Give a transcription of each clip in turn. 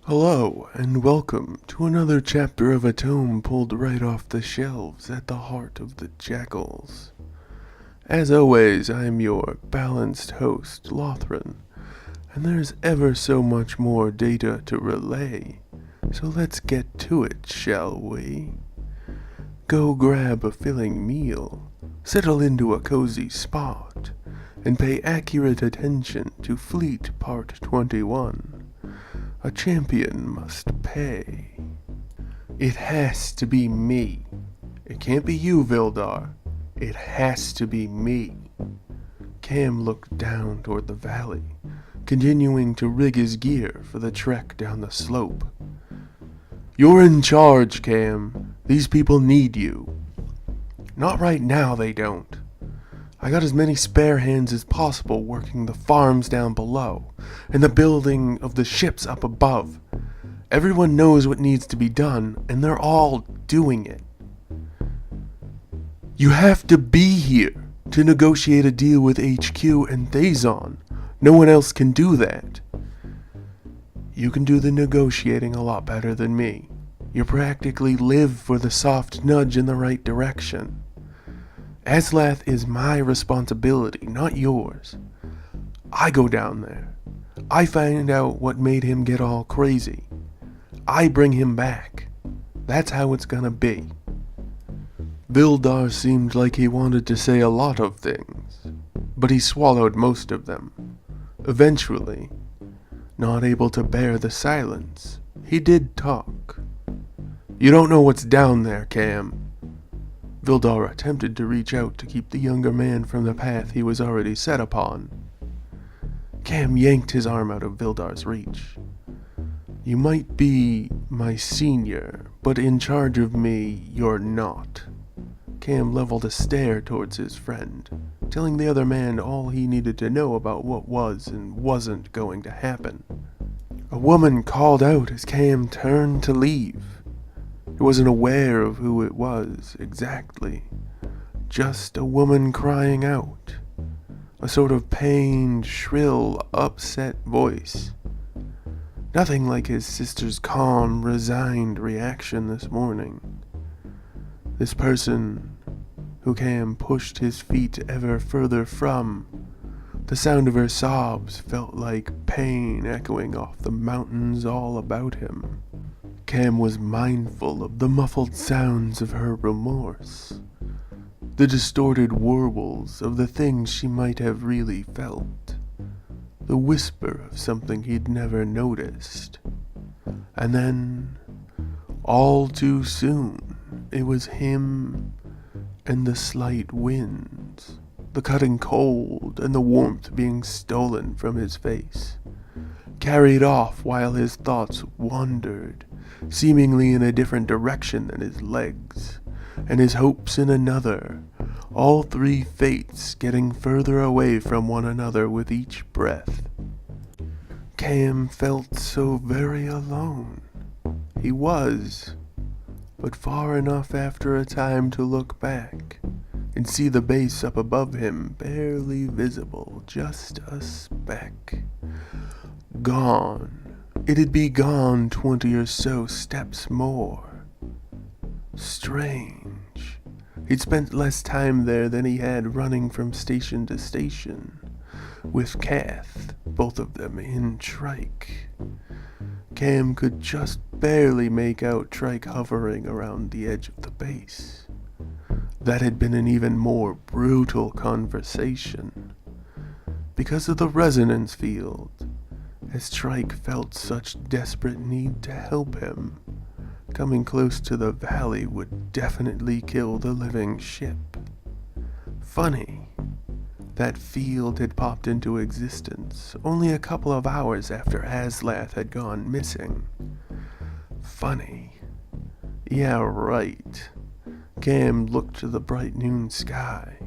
Hello, and welcome to another chapter of a tome pulled right off the shelves at the heart of the Jakuls. As always, I am your balanced host, Lothran, and there's ever so much more data to relay, so let's get to it, shall we? Go grab a filling meal, settle into a cozy spot, and pay accurate attention to Fleet Part 21. A champion must pay. It has to be me. It can't be you, Vildar. It has to be me. Cam looked down toward the valley, continuing to rig his gear for the trek down the slope. You're in charge, Cam. These people need you. Not right now, they don't. I got as many spare hands as possible working the farms down below and the building of the ships up above. Everyone knows what needs to be done, and they're all doing it. You have to be here to negotiate a deal with HQ and Thazon. No one else can do that. You can do the negotiating a lot better than me. You practically live for the soft nudge in the right direction. Aslath is my responsibility, not yours. I go down there. I find out what made him get all crazy. I bring him back. That's how it's gonna be. Vildar seemed like he wanted to say a lot of things, but he swallowed most of them. Eventually, not able to bear the silence, he did talk. You don't know what's down there, Cam. Vildar attempted to reach out to keep the younger man from the path he was already set upon. Cam yanked his arm out of Vildar's reach. You might be my senior, but in charge of me, you're not. Cam leveled a stare towards his friend, telling the other man all he needed to know about what was and wasn't going to happen. A woman called out as Cam turned to leave. He wasn't aware of who it was exactly. Just a woman crying out. A sort of pained, shrill, upset voice. Nothing like his sister's calm, resigned reaction this morning. This person, who Cam pushed his feet ever further from, the sound of her sobs felt like pain echoing off the mountains all about him. Cam was mindful of the muffled sounds of her remorse, the distorted warbles of the things she might have really felt, the whisper of something he'd never noticed. And then, all too soon, it was him and the slight winds, the cutting cold and the warmth being stolen from his face, carried off while his thoughts wandered, seemingly in a different direction than his legs, and his hopes in another, all three fates getting further away from one another with each breath. Cam felt so very alone. He was, but far enough after a time to look back and see the base up above him barely visible, just a speck. Gone. It'd be gone 20 or so steps more. Strange. He'd spent less time there than he had running from station to station, with Kath, both of them in Trike. Cam could just barely make out Trike hovering around the edge of the base. That had been an even more brutal conversation. Because of the resonance field, as Trike felt such desperate need to help him, coming close to the valley would definitely kill the living ship. Funny, that field had popped into existence only a couple of hours after Aslath had gone missing. Funny. Yeah, right. Cam looked to the bright noon sky,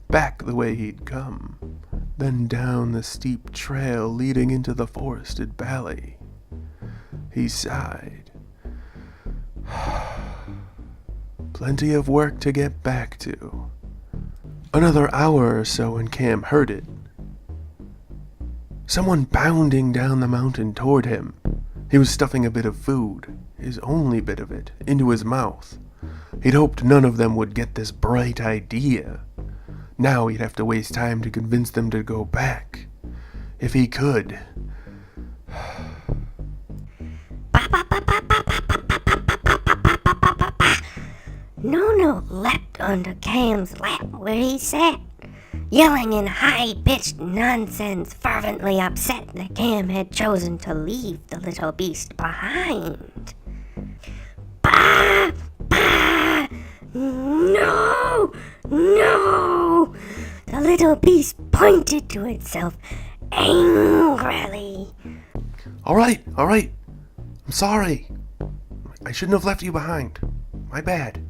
back the way he'd come, then down the steep trail leading into the forested valley. He sighed. Plenty of work to get back to. Another hour or so and Cam heard it. Someone bounding down the mountain toward him. He was stuffing a bit of food, his only bit of it, into his mouth. He'd hoped none of them would get this bright idea. Now he'd have to waste time to convince them to go back. If he could. Nono leapt onto Cam's lap where he sat, yelling in high-pitched nonsense, fervently upset that Cam had chosen to leave the little beast behind. Bah! Bah! No! No! The little beast pointed to itself angrily. All right. I'm sorry. I shouldn't have left you behind. My bad.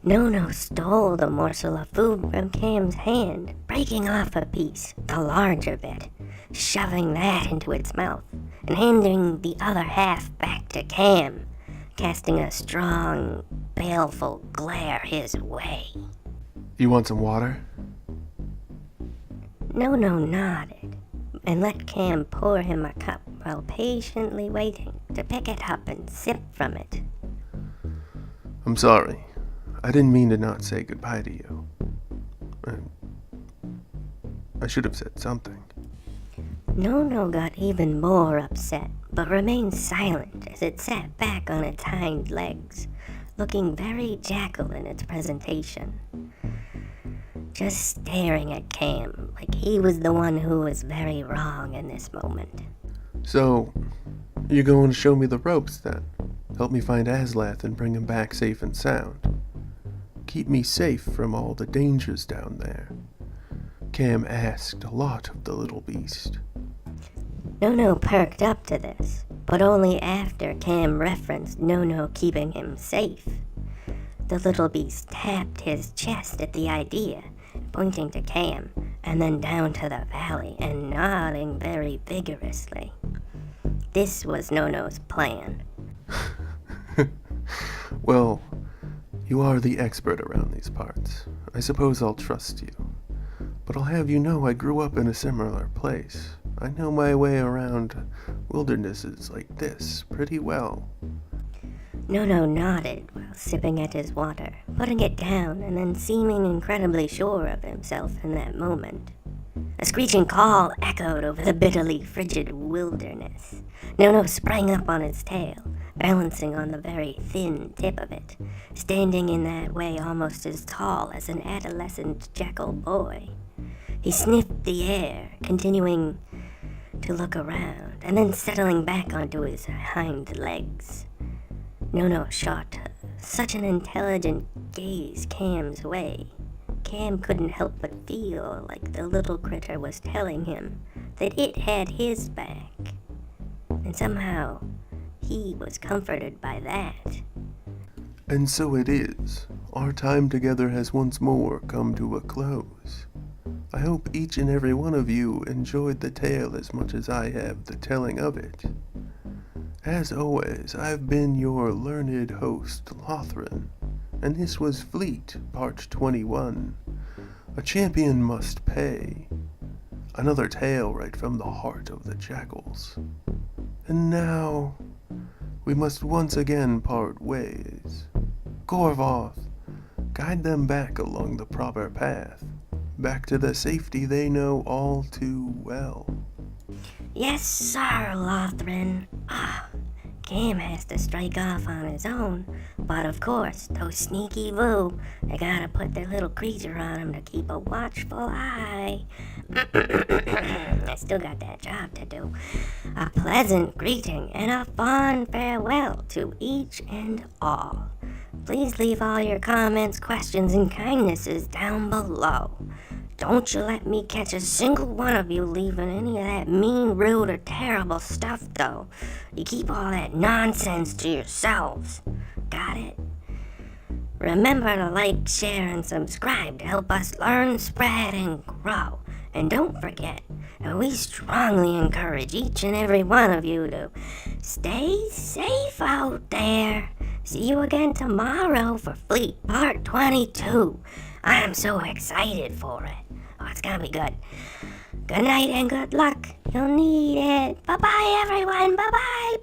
Nono stole the morsel of food from Cam's hand, breaking off a piece, the larger bit, shoving that into its mouth, and handing the other half back to Cam, casting a strong, baleful glare his way. You want some water? Nono nodded, and let Cam pour him a cup while patiently waiting to pick it up and sip from it. I'm sorry. I didn't mean to not say goodbye to you. I should have said something. Nono got even more upset, but remained silent as it sat back on its hind legs, looking very Jackal in its presentation. Just staring at Cam like he was the one who was very wrong in this moment. So, you're going to show me the ropes then? Help me find Aslath and bring him back safe and sound. Keep me safe from all the dangers down there. Cam asked a lot of the little beast. Nono perked up to this, but only after Cam referenced Nono keeping him safe. The little beast tapped his chest at the idea, pointing to Cam, and then down to the valley and nodding very vigorously. This was Nono's plan. Well, you are the expert around these parts. I suppose I'll trust you. But I'll have you know I grew up in a similar place. I know my way around wildernesses like this pretty well. Nono nodded while sipping at his water, putting it down and then seeming incredibly sure of himself in that moment. A screeching call echoed over the bitterly frigid wilderness. Nono sprang up on its tail, balancing on the very thin tip of it, standing in that way almost as tall as an adolescent jackal boy. He sniffed the air, continuing to look around, and then settling back onto his hind legs. Nono shot such an intelligent gaze Cam's way. Cam couldn't help but feel like the little critter was telling him that it had his back. And somehow, he was comforted by that. And so it is. Our time together has once more come to a close. I hope each and every one of you enjoyed the tale as much as I have the telling of it. As always, I've been your learned host, Lothran, and this was Fleet, Part 21. A Champion Must Pay. Another tale right from the heart of the Jakuls. And now, we must once again part ways. Korvoth, guide them back along the proper path, back to the safety they know all too well. Yes, sir, Lothran. Cam has to strike off on his own, but of course, those sneaky Vu, they gotta put their little creature on him to keep a watchful eye. I still got that job to do. A pleasant greeting and a fond farewell to each and all. Please leave all your comments, questions, and kindnesses down below. Don't you let me catch a single one of you leaving any of that mean, rude, or terrible stuff, though. You keep all that nonsense to yourselves. Got it? Remember to like, share, and subscribe to help us learn, spread, and grow. And don't forget that we strongly encourage each and every one of you to stay safe out there. See you again tomorrow for Fleet Part 22. I am so excited for it. Oh, it's gonna be good. Good night and good luck. You'll need it. Bye-bye, everyone. Bye-bye.